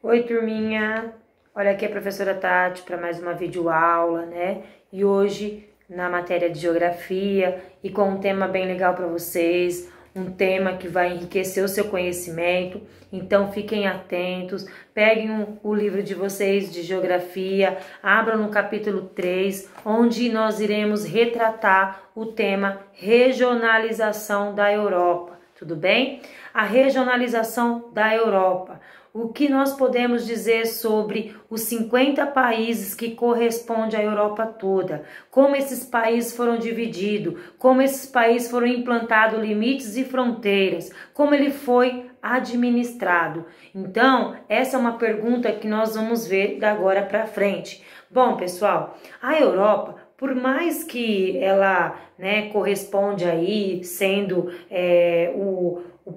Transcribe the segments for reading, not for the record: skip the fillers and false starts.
Oi, turminha! Olha aqui a professora Tati para mais uma videoaula, né? E hoje na matéria de geografia e com um tema bem legal para vocês, um tema que vai enriquecer o seu conhecimento. Então fiquem atentos, peguem o livro de vocês de geografia, abram no capítulo 3, onde nós iremos retratar o tema regionalização da Europa. Tudo bem? A regionalização da Europa. O que nós podemos dizer sobre os 50 países que correspondem à Europa toda? Como esses países foram divididos? Como esses países foram implantados limites e fronteiras? Como ele foi administrado? Então, essa é uma pergunta que nós vamos ver da agora para frente. Bom, pessoal, a Europa, por mais que ela, corresponde aí sendo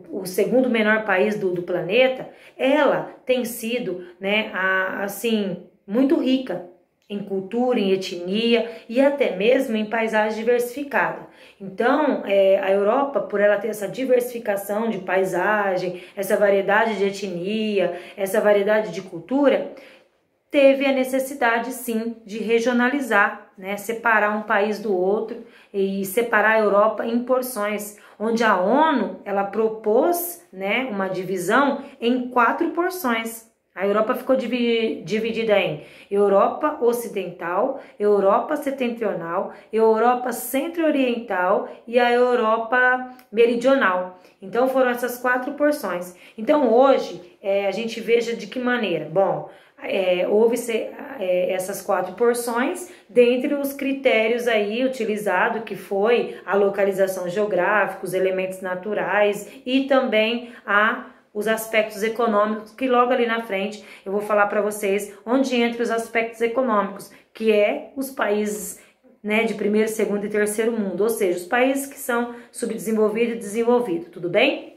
o segundo menor país do planeta, ela tem sido, assim, muito rica em cultura, em etnia e até mesmo em paisagem diversificada. Então, a Europa, por ela ter essa diversificação de paisagem, essa variedade de etnia, essa variedade de cultura, teve a necessidade, sim, de regionalizar, separar um país do outro e separar a Europa em porções, onde a ONU ela propôs, uma divisão em 4 porções. A Europa ficou dividida em Europa Ocidental, Europa Setentrional, Europa Centro-Oriental e a Europa Meridional. Então foram essas 4 porções. Então hoje a gente veja de que maneira. Bom, houve essas 4 porções, dentre os critérios aí utilizados, que foi a localização geográfica, os elementos naturais e também os aspectos econômicos, que logo ali na frente eu vou falar para vocês onde entra os aspectos econômicos, que é os países de primeiro, segundo e terceiro mundo, ou seja, os países que são subdesenvolvidos e desenvolvidos, tudo bem?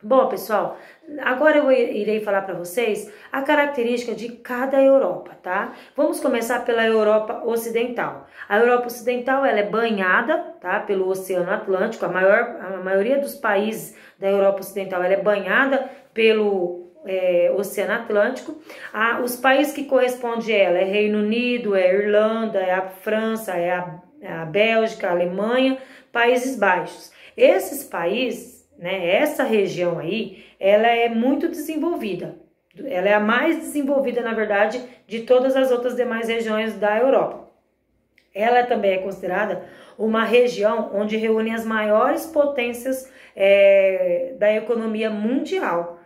Bom, pessoal, agora eu irei falar para vocês a característica de cada Europa, tá? Vamos começar pela Europa Ocidental. A Europa Ocidental ela é banhada, tá, pelo Oceano Atlântico. A maioria dos países da Europa Ocidental ela é banhada pelo Oceano Atlântico. Os países que correspondem a ela é Reino Unido, é Irlanda, é a França, é a Bélgica, a Alemanha, Países Baixos. Esses países, essa região aí, ela é muito desenvolvida. Ela é a mais desenvolvida, na verdade, de todas as outras demais regiões da Europa. Ela também é considerada uma região onde reúne as maiores potências da economia mundial.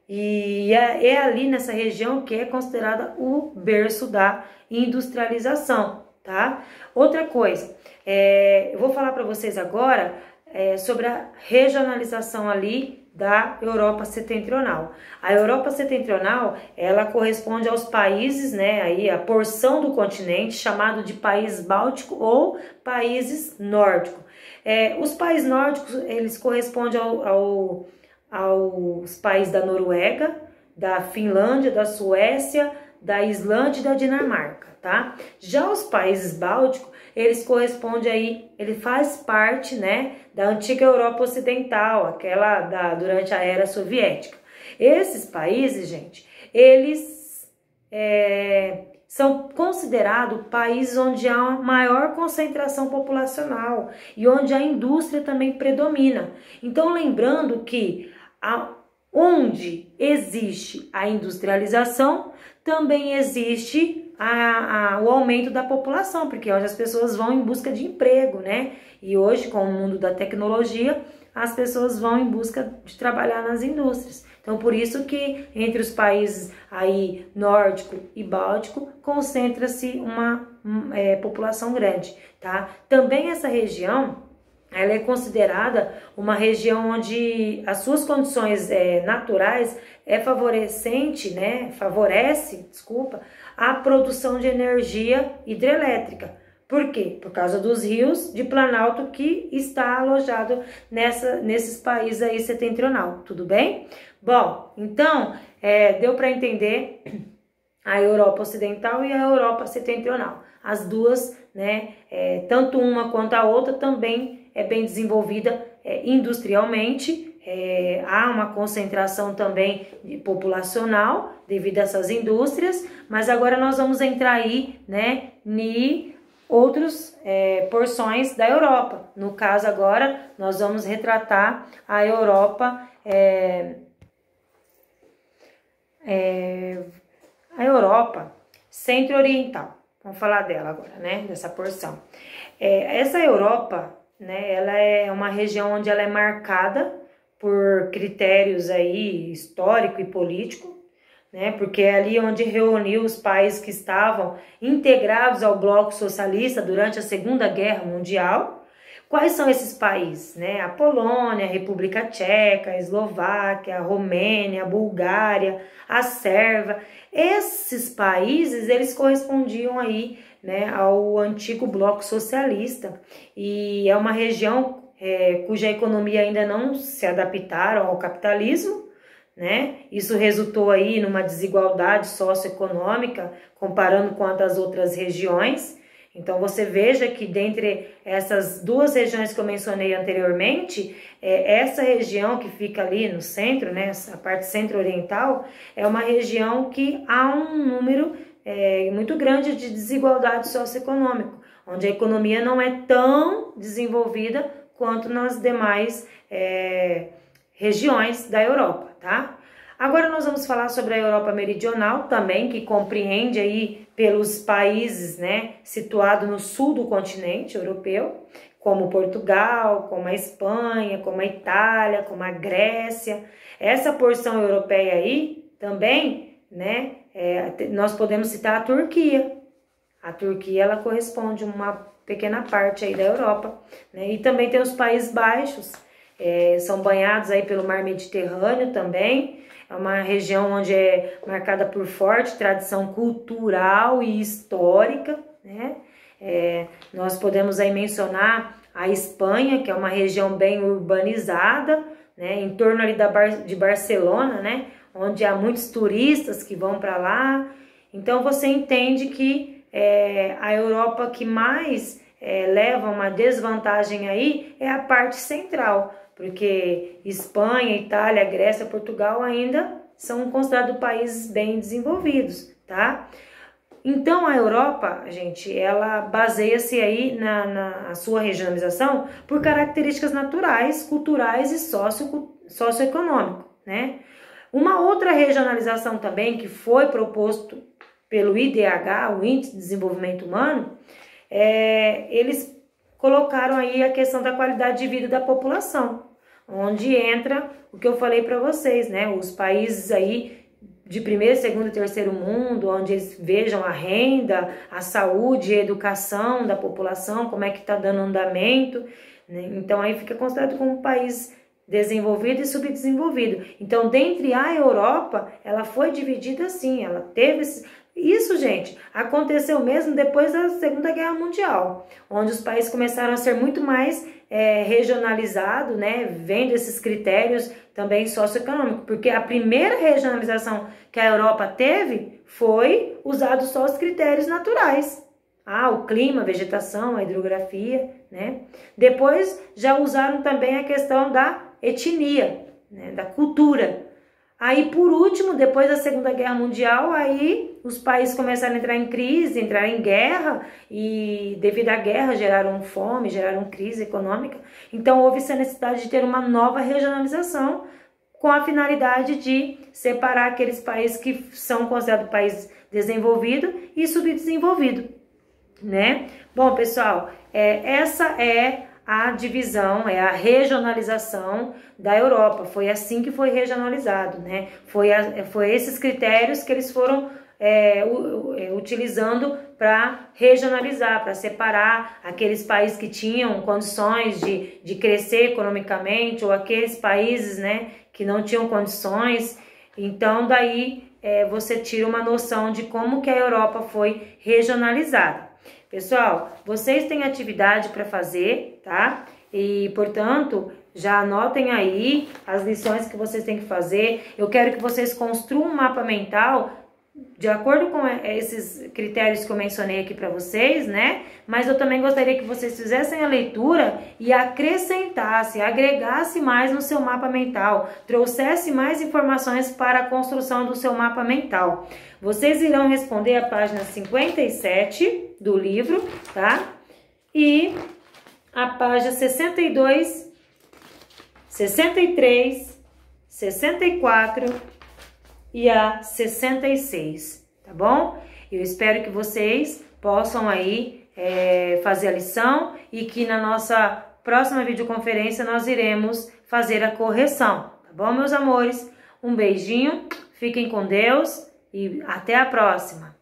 E é ali nessa região que é considerada o berço da industrialização, tá? Outra coisa, eu vou falar para vocês agora sobre a regionalização ali da Europa Setentrional. A Europa Setentrional, ela corresponde aos países, aí a porção do continente chamado de país báltico ou países nórdicos. Os países nórdicos, eles correspondem aos países da Noruega, da Finlândia, da Suécia, da Islândia e da Dinamarca, tá? Já os países bálticos, eles correspondem aí, ele faz parte, da antiga Europa Ocidental, aquela durante a era soviética. Esses países, gente, eles são considerados países onde há uma maior concentração populacional e onde a indústria também predomina. Então, lembrando que onde existe a industrialização, também existe o aumento da população, porque hoje as pessoas vão em busca de emprego, E hoje, com o mundo da tecnologia, as pessoas vão em busca de trabalhar nas indústrias. Então, por isso que entre os países aí nórdico e báltico, concentra-se uma população grande, tá? Também essa região, ela é considerada uma região onde as suas condições naturais favorece a produção de energia hidrelétrica. Por quê? Por causa dos rios de Planalto que está alojado nesses países aí setentrional, tudo bem? Bom, então, deu para entender a Europa Ocidental e a Europa Setentrional. As duas, tanto uma quanto a outra também é bem desenvolvida industrialmente, há uma concentração também populacional devido a essas indústrias, mas agora nós vamos entrar aí, né, em outras porções da Europa. No caso agora, nós vamos retratar a Europa, a Europa centro-oriental. Vamos falar dela agora, né, dessa porção. Essa Europa, né, ela é uma região onde ela é marcada por critérios aí histórico e político, né, porque é ali onde reuniu os países que estavam integrados ao bloco socialista durante a Segunda Guerra Mundial. Quais são esses países, né? A Polônia, a República Tcheca, a Eslováquia, a Romênia, a Bulgária, a Sérvia. Esses países, eles correspondiam aí, né, ao antigo bloco socialista, e é uma região cuja economia ainda não se adaptaram ao capitalismo, né? Isso resultou aí numa desigualdade socioeconômica comparando com as outras regiões. Então você veja que dentre essas duas regiões que eu mencionei anteriormente, essa região que fica ali no centro, né, a parte centro-oriental, é uma região que há um número muito grande de desigualdade socioeconômica, onde a economia não é tão desenvolvida quanto nas demais regiões da Europa, tá? Agora nós vamos falar sobre a Europa Meridional também, que compreende aí pelos países, né, situados no sul do continente europeu, como Portugal, como a Espanha, como a Itália, como a Grécia. Essa porção europeia aí também, né, nós podemos citar a Turquia. A Turquia, ela corresponde a uma pequena parte aí da Europa, né, e também tem os Países Baixos, são banhados aí pelo mar Mediterrâneo também. É uma região onde é marcada por forte tradição cultural e histórica, né? Nós podemos aí mencionar a Espanha, que é uma região bem urbanizada, né? Em torno ali de Barcelona, né? Onde há muitos turistas que vão para lá. Então você entende que a Europa que mais leva uma desvantagem aí é a parte central, porque Espanha, Itália, Grécia, Portugal ainda são considerados países bem desenvolvidos, tá? Então a Europa, gente, ela baseia-se aí na sua regionalização por características naturais, culturais e socioeconômicas, né? Uma outra regionalização também que foi proposto pelo IDH, o Índice de Desenvolvimento Humano, eles colocaram aí a questão da qualidade de vida da população, onde entra o que eu falei para vocês, né? Os países aí de primeiro, segundo e terceiro mundo, onde eles vejam a renda, a saúde e a educação da população, como é que está dando andamento, né? Então aí fica considerado como um país desenvolvido e subdesenvolvido. Então, dentre a Europa, ela foi dividida assim, ela teve isso, gente, aconteceu mesmo depois da Segunda Guerra Mundial, onde os países começaram a ser muito mais regionalizados, né, vendo esses critérios também socioeconômicos, porque a primeira regionalização que a Europa teve foi usado só os critérios naturais. O clima, a vegetação, a hidrografia, né? Depois já usaram também a questão da etnia, né, da cultura. Aí, por último, depois da Segunda Guerra Mundial, aí os países começaram a entrar em crise, entrar em guerra, e devido à guerra geraram fome, geraram crise econômica. Então, houve essa necessidade de ter uma nova regionalização com a finalidade de separar aqueles países que são considerados países desenvolvidos e subdesenvolvidos, né? Bom, pessoal, essa é a divisão, a regionalização da Europa. Foi assim que foi regionalizado, né? Foi esses critérios que eles foram utilizando para regionalizar, para separar aqueles países que tinham condições de crescer economicamente, ou aqueles países, né, que não tinham condições. Então daí você tira uma noção de como que a Europa foi regionalizada. Pessoal, vocês têm atividade para fazer, tá? E, portanto, já anotem aí as lições que vocês têm que fazer. Eu quero que vocês construam um mapa mental de acordo com esses critérios que eu mencionei aqui para vocês, né? Mas eu também gostaria que vocês fizessem a leitura e acrescentassem, agregassem mais no seu mapa mental, trouxessem mais informações para a construção do seu mapa mental. Vocês irão responder a página 57 do livro, tá? E a página 62, 63, 64 e a 66, tá bom? Eu espero que vocês possam aí fazer a lição e que na nossa próxima videoconferência nós iremos fazer a correção, tá bom, meus amores? Um beijinho, fiquem com Deus e até a próxima!